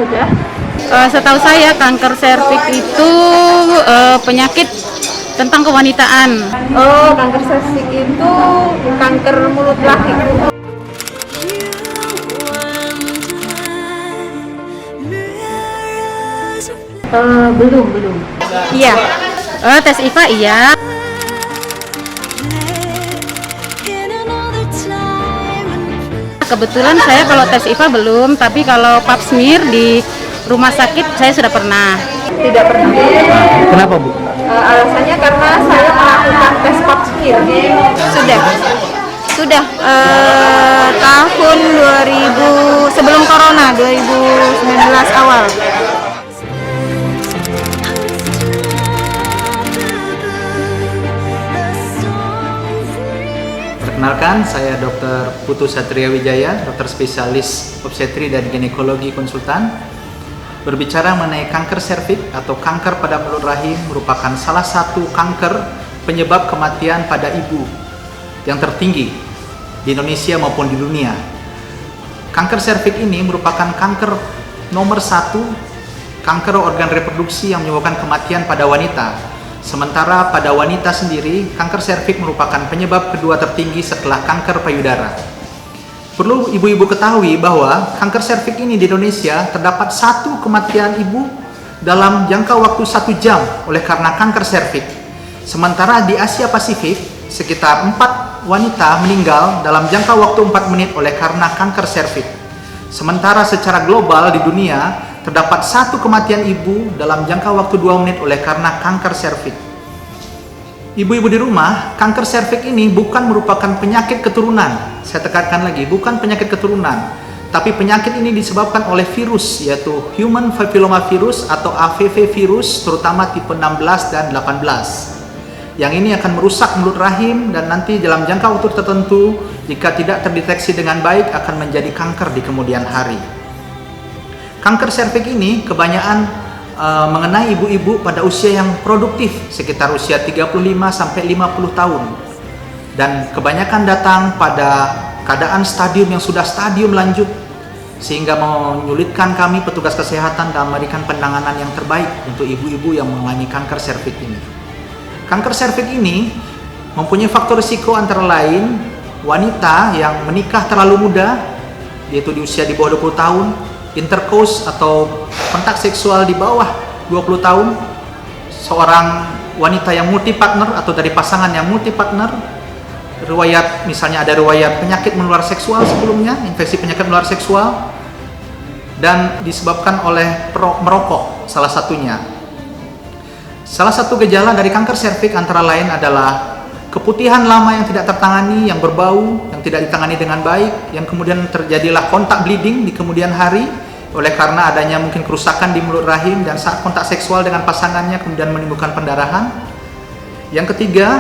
sudah? Setahu saya kanker serviks itu penyakit tentang kewanitaan. Oh, kanker serviks itu kanker mulut rahim. Belum. Iya. Tes IVA iya. Kebetulan saya kalau tes IVA belum, tapi kalau pap smear di rumah sakit saya sudah pernah. Tidak pernah. Kenapa, Bu? Alasannya karena saya melakukan tes pap smear. Sudah tahun 2000 sebelum corona 2019 awal. Perkenalkan, saya Dr. Putu Satria Wijaya, dokter spesialis obstetri dan ginekologi konsultan. Berbicara mengenai kanker serviks atau kanker pada mulut rahim merupakan salah satu kanker penyebab kematian pada ibu yang tertinggi di Indonesia maupun di dunia. Kanker serviks ini merupakan kanker nomor 1 kanker organ reproduksi yang menyebabkan kematian pada wanita. Sementara pada wanita sendiri, kanker serviks merupakan penyebab kedua tertinggi setelah kanker payudara. Perlu ibu-ibu ketahui bahwa kanker serviks ini di Indonesia terdapat 1 kematian ibu dalam jangka waktu 1 jam oleh karena kanker serviks. Sementara di Asia Pasifik, sekitar 4 wanita meninggal dalam jangka waktu 4 menit oleh karena kanker serviks. Sementara secara global di dunia, terdapat 1 kematian ibu dalam jangka waktu 2 menit oleh karena kanker serviks. Ibu-ibu di rumah, kanker serviks ini bukan merupakan penyakit keturunan. Saya tekankan lagi, bukan penyakit keturunan. Tapi penyakit ini disebabkan oleh virus, yaitu Human Papillomavirus atau HPV virus, terutama tipe 16 dan 18. Yang ini akan merusak mulut rahim dan nanti dalam jangka waktu tertentu, jika tidak terdeteksi dengan baik, akan menjadi kanker di kemudian hari. Kanker serviks ini kebanyakan mengenai ibu-ibu pada usia yang produktif, sekitar usia 35-50 tahun. Dan kebanyakan datang pada keadaan stadium yang sudah stadium lanjut, sehingga menyulitkan kami petugas kesehatan dalam memberikan penanganan yang terbaik untuk ibu-ibu yang mengalami kanker serviks ini. Kanker serviks ini mempunyai faktor risiko antara lain wanita yang menikah terlalu muda, yaitu di usia di bawah 20 tahun, intercourse atau kontak seksual di bawah 20 tahun, seorang wanita yang multi partner atau dari pasangan yang multi partner, riwayat misalnya ada riwayat penyakit menular seksual sebelumnya, infeksi penyakit menular seksual, dan disebabkan oleh merokok salah satunya. Salah satu gejala dari kanker serviks antara lain adalah keputihan lama yang tidak tertangani, yang berbau, yang tidak ditangani dengan baik, yang kemudian terjadilah kontak bleeding di kemudian hari oleh karena adanya mungkin kerusakan di mulut rahim dan saat kontak seksual dengan pasangannya kemudian menimbulkan pendarahan. Yang ketiga,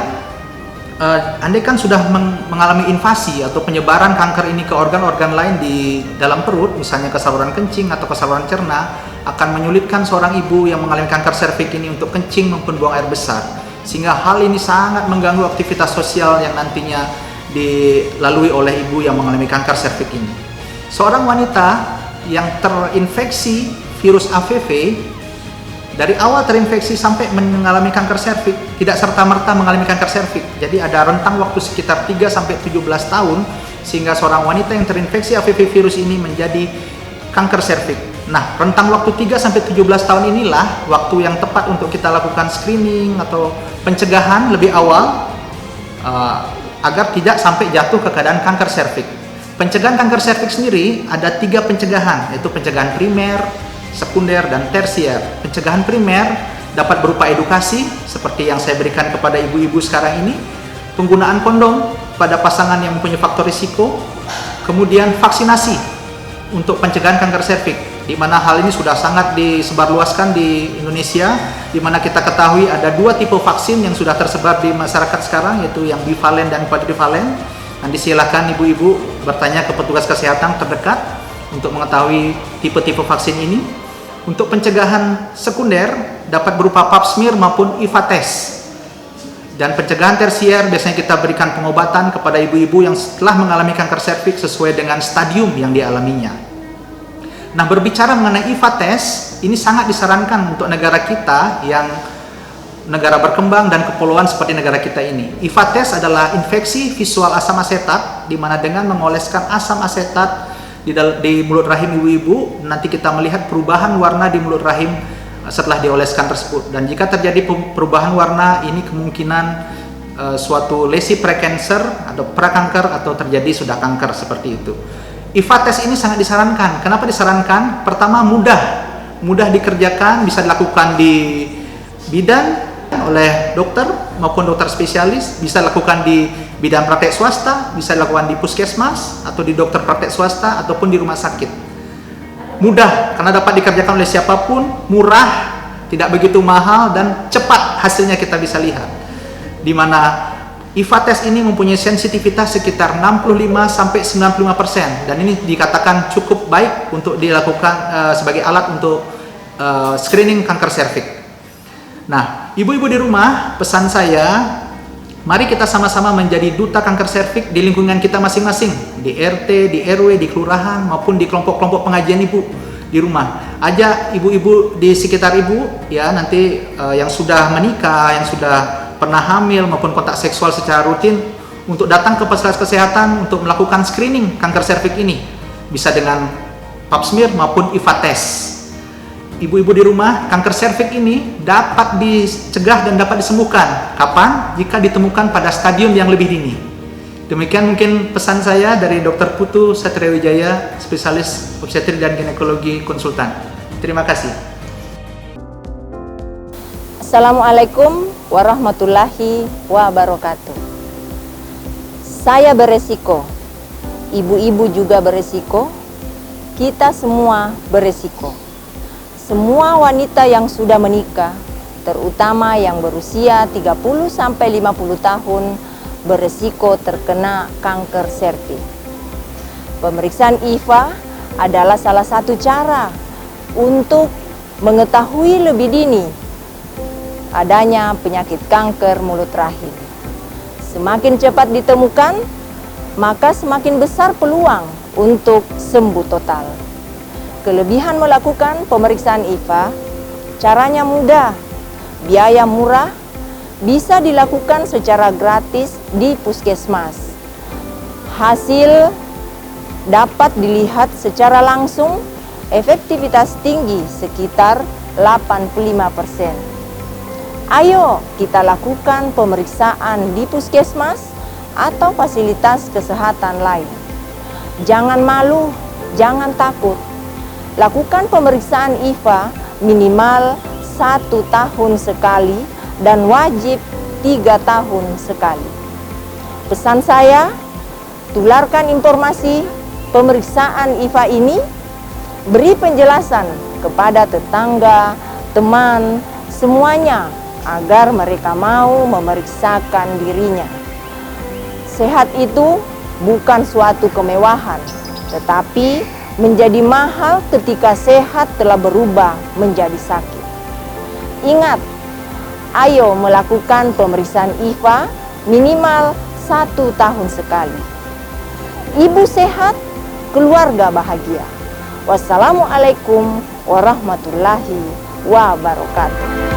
andaikan sudah mengalami invasi atau penyebaran kanker ini ke organ-organ lain di dalam perut, misalnya ke saluran kencing atau ke saluran cerna, akan menyulitkan seorang ibu yang mengalami kanker serviks ini untuk kencing maupun buang air besar. Sehingga hal ini sangat mengganggu aktivitas sosial yang nantinya dilalui oleh ibu yang mengalami kanker serviks ini. Seorang wanita yang terinfeksi virus HPV, dari awal terinfeksi sampai mengalami kanker serviks, tidak serta-merta mengalami kanker serviks. Jadi ada rentang waktu sekitar 3-17 tahun, sehingga seorang wanita yang terinfeksi HPV virus ini menjadi kanker serviks. Nah, rentang waktu 3-17 tahun inilah waktu yang tepat untuk kita lakukan screening atau pencegahan lebih awal agar tidak sampai jatuh ke keadaan kanker serviks. Pencegahan kanker serviks sendiri ada 3 pencegahan, yaitu pencegahan primer, sekunder, dan tersier. Pencegahan primer dapat berupa edukasi seperti yang saya berikan kepada ibu-ibu sekarang ini, penggunaan kondom pada pasangan yang mempunyai faktor risiko, kemudian vaksinasi untuk pencegahan kanker serviks, di mana hal ini sudah sangat disebarluaskan di Indonesia, di mana kita ketahui ada 2 tipe vaksin yang sudah tersebar di masyarakat sekarang, yaitu yang bivalen dan quadrivalen. Nanti silakan ibu-ibu bertanya ke petugas kesehatan terdekat untuk mengetahui tipe-tipe vaksin ini. Untuk pencegahan sekunder dapat berupa pap smear maupun IVA test. Dan pencegahan tersier biasanya kita berikan pengobatan kepada ibu-ibu yang setelah mengalami kanker serviks sesuai dengan stadium yang dialaminya. Nah, berbicara mengenai IVA test, ini sangat disarankan untuk negara kita yang negara berkembang dan kepulauan seperti negara kita ini. IVA test adalah infeksi visual asam asetat, di mana dengan mengoleskan asam asetat di mulut rahim ibu-ibu, nanti kita melihat perubahan warna di mulut rahim setelah dioleskan tersebut. Dan jika terjadi perubahan warna, ini kemungkinan suatu lesi prekanker atau prakanker atau terjadi sudah kanker seperti itu. IVA test ini sangat disarankan. Kenapa disarankan? Pertama, mudah dikerjakan, bisa dilakukan di bidan oleh dokter maupun dokter spesialis, bisa dilakukan di bidan praktek swasta, bisa dilakukan di puskesmas atau di dokter praktek swasta ataupun di rumah sakit. Mudah karena dapat dikerjakan oleh siapapun, murah, tidak begitu mahal, dan cepat hasilnya kita bisa lihat. Di mana IVA test ini mempunyai sensitivitas sekitar 65-95%, dan ini dikatakan cukup baik untuk dilakukan sebagai alat untuk screening kanker serviks. Nah, ibu-ibu di rumah, pesan saya, mari kita sama-sama menjadi duta kanker serviks di lingkungan kita masing-masing, di RT, di RW, di kelurahan, maupun di kelompok-kelompok pengajian ibu di rumah. Ajak ibu-ibu di sekitar ibu, ya, nanti yang sudah menikah, yang sudah pernah hamil maupun kontak seksual secara rutin, untuk datang ke fasilitas kesehatan untuk melakukan screening kanker serviks ini, bisa dengan pap smear maupun IVA test. Ibu-ibu di rumah, kanker serviks ini dapat dicegah dan dapat disembuhkan. Kapan? Jika ditemukan pada stadium yang lebih dini. Demikian mungkin pesan saya dari Dr. Putu Satria Wijaya, spesialis obstetri dan ginekologi konsultan. Terima kasih. Assalamualaikum warahmatullahi wabarakatuh. Saya beresiko, ibu-ibu juga beresiko, kita semua beresiko. Semua wanita yang sudah menikah, terutama yang berusia 30-50 tahun, beresiko terkena kanker serviks. Pemeriksaan IVA adalah salah satu cara untuk mengetahui lebih dini adanya penyakit kanker mulut rahim. Semakin cepat ditemukan, maka semakin besar peluang untuk sembuh total. Kelebihan melakukan pemeriksaan IVA, caranya mudah, biaya murah, bisa dilakukan secara gratis di puskesmas. Hasil dapat dilihat secara langsung, efektivitas tinggi sekitar 85%. Ayo kita lakukan pemeriksaan di puskesmas atau fasilitas kesehatan lain. Jangan malu, jangan takut. Lakukan pemeriksaan IVA minimal 1 tahun sekali dan wajib 3 tahun sekali. Pesan saya, tularkan informasi pemeriksaan IVA ini, beri penjelasan kepada tetangga, teman, semuanya agar mereka mau memeriksakan dirinya. Sehat itu bukan suatu kemewahan, tetapi menjadi mahal ketika sehat telah berubah menjadi sakit. Ingat, ayo melakukan pemeriksaan IVA minimal 1 tahun sekali. Ibu sehat, keluarga bahagia. Wassalamualaikum warahmatullahi wabarakatuh.